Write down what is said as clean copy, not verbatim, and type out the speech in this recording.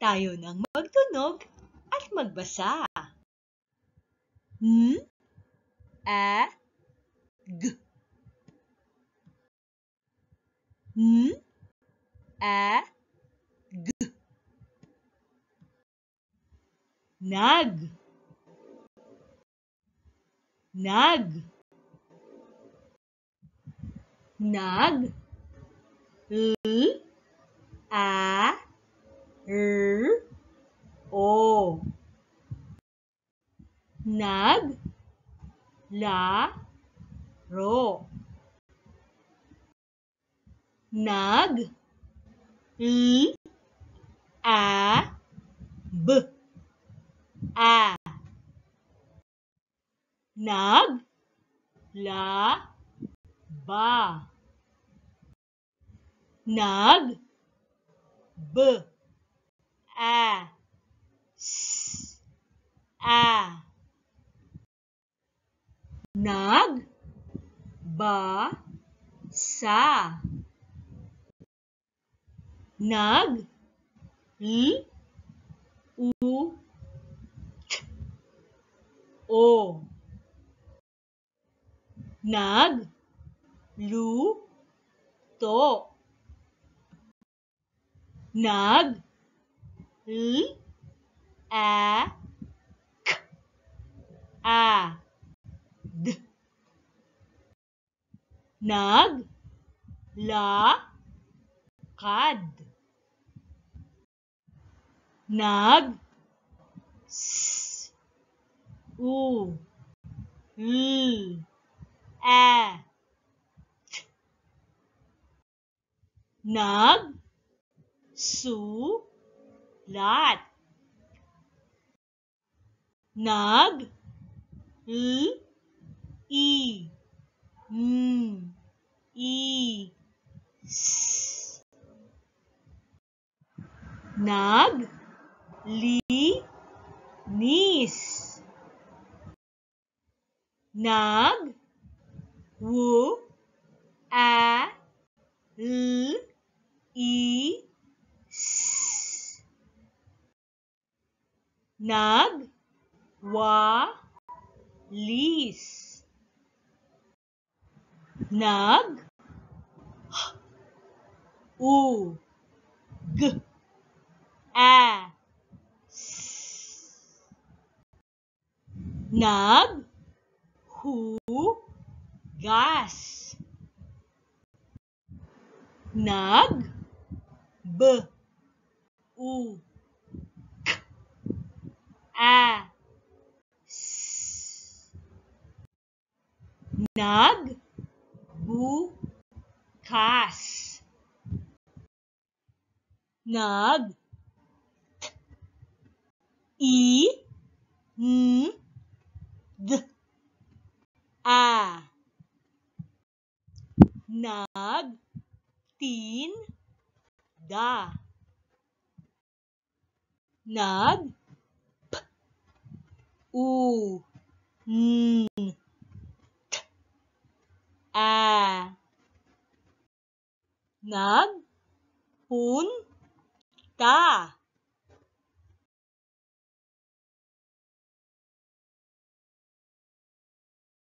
tayo nang magtunog at magbasa. N, A, G. N, A, G. Nag. Nag. Nag. L, A, R, O. Nag, la, ro. Nag, L, A, B. A. Nag, la, ba. Nag, b. A. S. A. Nag, ba, sa. Nag, l, u, t, o. Nag, lu, to. Nag, l, a, k. A. D. Nag, la, kad. Nag, s, u, l, a, t. Nag, su, lat. Nag, l, i, n, i, s. Nag, li, nis. Nag, w, a, l, i, s. Nag, wa, lis. Nag, h, u, g, a, s. Nag, hu, gas. Nag, b, u, k, a, s. Nag, bu, kas. Nag, t, i, n, d, a. Nag, tin, da. Nag, p, u, n, t, a. Nag, pun, ta.